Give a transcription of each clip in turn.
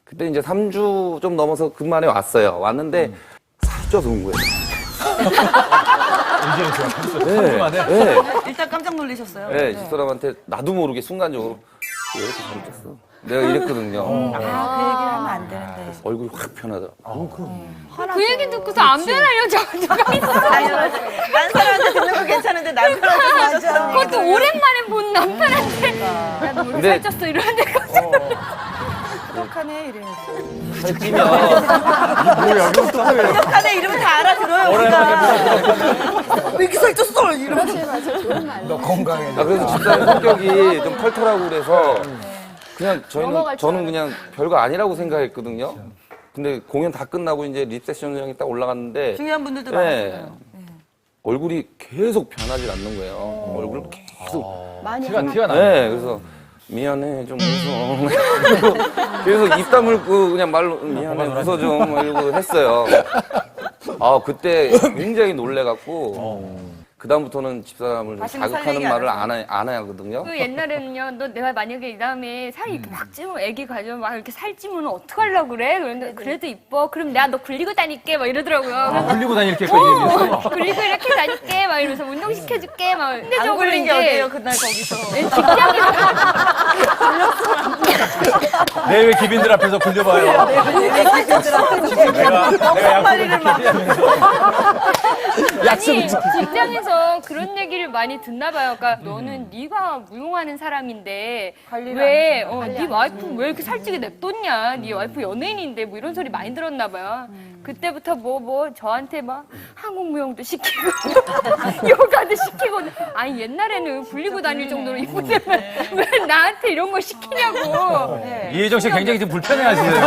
그때 이제 3주 좀 넘어서 근만에 왔어요. 왔는데 살이 쪄서 온 거예요. 궁금하네. 네. 일단 깜짝 놀라셨어요. 네, 집사람한테 나도 모르게 순간적으로 왜 이렇게 살이 쪘어? 내가 이랬거든요. 그 얘기를 하면 안 되는데. 얼굴이 확 변하더라고요. 그 얘기 듣고서 안 변하려고 누가 있어. 딴 사람한테 듣는 거 괜찮은데 남편한테 맞아. 그것도 오랜만에 본 남편한테 야, 너 왜 근데- 살쪘어 이러는데 똑똑하네 이래야지. 살 찌면 뭐야, 이거 또 왜? 똑똑하네 이러면 다 알아들어요. 우리가. 왜 이렇게 살쪘어? 이러면. 너 건강해. 아, 그래서 집사람 성격이 좀 털털하고 그래서 그냥 저는 그냥 별거 아니라고 생각했거든요. 근데 공연 다 끝나고 이제 립세션장에 딱 올라갔는데 중요한 분들도 네. 많았어요. 얼굴이 계속 변하지 않는 거예요. 얼굴 계속. 티가 나네. 네, 그래서 미안해 좀 웃어. 계속 입 다물고 그냥 말로 미안해 웃어 좀 이러고 했어요. 아 그때 굉장히 놀래갖고 그 다음부터는 집사람을 다시는 살 자극하는 얘기 말을 안 안 하거든요. 그 옛날에는요, 너 내가 만약에 이 다음에 살이 이렇게 막 찌면 애기 가지면 막 이렇게 살찌면 어떡하려고 그래? 그런데 그래도 이뻐. 그럼 내가 너 굴리고 다닐게. 막 이러더라고요. 굴리고 다닐 게 얘기했어. 굴리고 이렇게 다닐게. 막 이러면서 운동시켜줄게. 막. 안 근데적으로 굴린 게 이제 어때요 그날 거기서. 직장에서 내 왜 기빈들 앞에서 굴려봐요. 내가 정말이를 막. 아니 직장에서 그런 얘기를 많이 듣나 봐요. 그러니까 너는 네가 무용하는 사람인데 관리를 왜 네 와이프 왜 이렇게 살찌게 냅뒀냐? 네 와이프 연예인인데 뭐 이런 소리 많이 들었나 봐요. 그때부터 뭐 저한테 막 한국 무용도 시키고 요가도 시키고 아니 옛날에는 굴리고 다닐 정도로 이쁘다면 왜 나한테 이런 거 시키냐고. 이혜정 씨 굉장히 좀 불편해하시네요.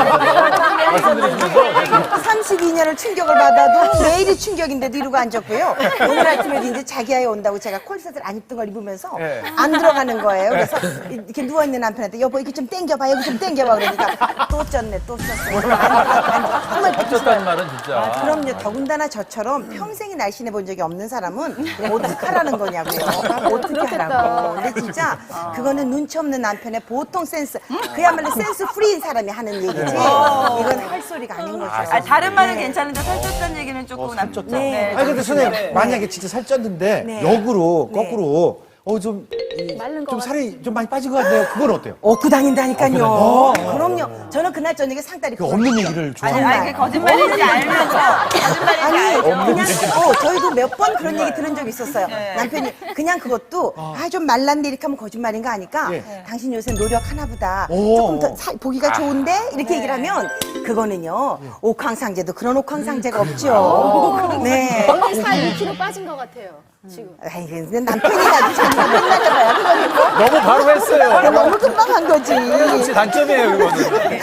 말씀드리시면서 32년을 충격을 받아도 매일이 충격인데도 이러고 앉았고요. 오늘 아침에 이제 자기 아이 온다고 제가 콜셋을 안 입던 걸 입으면서 네. 안 들어가는 거예요. 그래서 이렇게 누워있는 남편한테 여보 이렇게 좀 당겨봐 여기 좀 당겨봐 그러니까 또 쪘네 또 쪘어. 정말 듣기 어쩌다는 싫어요. 말은 진짜. 그럼요. 더군다나 저처럼 평생에 날씬해 본 적이 없는 사람은 어떡하라는 거냐고요. 어떻게 하라고. 근데 진짜 그거는 눈치 없는 남편의 보통 센스. 그야말로 센스 프리인 사람이 하는 얘기지. 이건 할 소리가 아닌 거죠. 아, 다른 말은 괜찮은데 살쪘다는 얘기는 조금 네. 네. 아니 근데 선생님 만약에 진짜 살쪘는데 네. 역으로 네. 거꾸로 좀 살이 좀 많이 빠진 것 같네요. 그건 어때요? 얻고 다닌다니까요. 그럼요. 저는 그날 저녁에 상다리 그 없는 얘기를 아니, 좋아하는 아니, 그 거짓말인지 알면서 거짓말인지 아니 알죠. 그냥 저희도 몇 번 그런 얘기 들은 적이 있었어요. 남편이 그냥 그것도 좀 말랐네 이렇게 하면 거짓말인가 하니까 당신 요새 노력하나 보다. 조금 더 보기가 좋은데 이렇게 얘기를 하면 그거는요. 옥황상제도 그런 옥황상제가 없죠. 네. 언니 살 2kg 빠진 것 같아요. 지금. 아이 근데 남편이 아주 자기가 맨날 해봐요. 그거는 뭐. 너무 바로 했어요. 너무 금방 한 거지. 혹시 단점이에요, 이거는.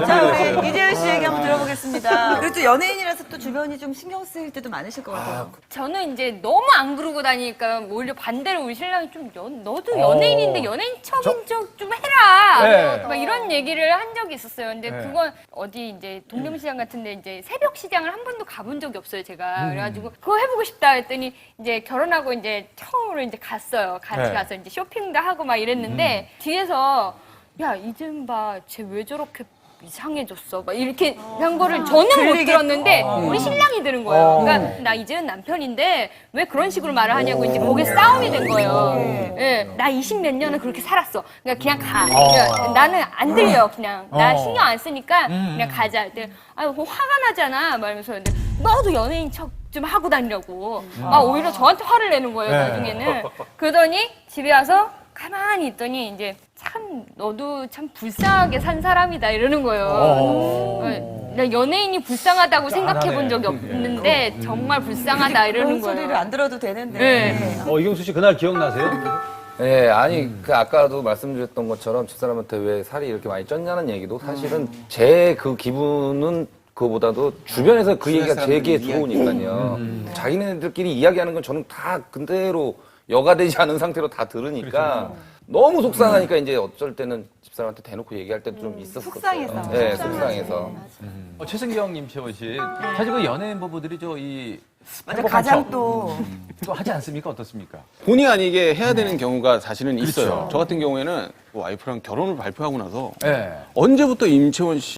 자, 우리 이재현 씨 얘기 한번 들어보겠습니다. 그리고 또 연예인이라서 또 주변이 좀 신경 쓰일 때도 많으실 것 같아요. 저는 이제 너무 안 그러고 다니니까 오히려 반대로 우리 신랑이 좀 너도 연예인인데 연예인 척인 척 좀 해라. 네. 막 이런 얘기를 한 적이 있었어요. 근데 그건 어디 이제 동대문시장 같은데 이제 새벽 시장을 한 번도 가본 적이 없어요, 제가. 그래가지고 그거 해보고 싶다 했더니 이제 결혼하고 이제 처음으로 이제 갔어요. 같이 네. 가서 이제 쇼핑도 하고 막 이랬는데 뒤에서 야 이젠 봐, 쟤 왜 저렇게 이상해졌어. 막 이렇게 한 거를 저는 못 들었는데 우리 신랑이 들은 거예요. 그러니까 나 이제는 남편인데 왜 그런 식으로 말을 하냐고 이제 거기에 싸움이 된 거예요. 예, 나 20 몇 년을 그렇게 살았어. 그러니까 그냥 가. 그러니까 나는 안 들려 그냥. 나 신경 안 쓰니까 그냥 가자. 근데 아유 뭐 화가 나잖아. 말면서 근데 너도 연예인 척 좀 하고 다니라고. 아 오히려 저한테 화를 내는 거예요 나중에는. 그러더니 집에 와서 가만히 있더니 이제 참 너도 참 불쌍하게 산 사람이다 이러는 거예요. 나 연예인이 불쌍하다고 생각해 본 적이 없는데 정말 불쌍하다 이러는 그런 소리를 거예요. 안 들어도 되는데. 네. 이경수 씨 그날 기억나세요? 네, 아니 그 아까도 말씀드렸던 것처럼 집사람한테 왜 살이 이렇게 많이 쪘냐는 얘기도 사실은 제 그 기분은 그거보다도 주변에서 그 얘기가 제게 들어오니까요. 자기네들끼리 이야기하는 건 저는 다 그대로 여가되지 않은 상태로 다 들으니까 너무 속상하니까 이제 어쩔 때는 집사람한테 대놓고 얘기할 때도 좀 있었어요. 속상해서. 네, 속상해서. 최승경, 임채원 씨. 사실 그 연예인 부부들이 맞아, 가장 또. 또 하지 않습니까? 어떻습니까? 본의 아니게 해야 되는 경우가 사실은 그렇죠. 있어요. 저 같은 경우에는 와이프랑 결혼을 발표하고 나서 네. 언제부터 임채원 씨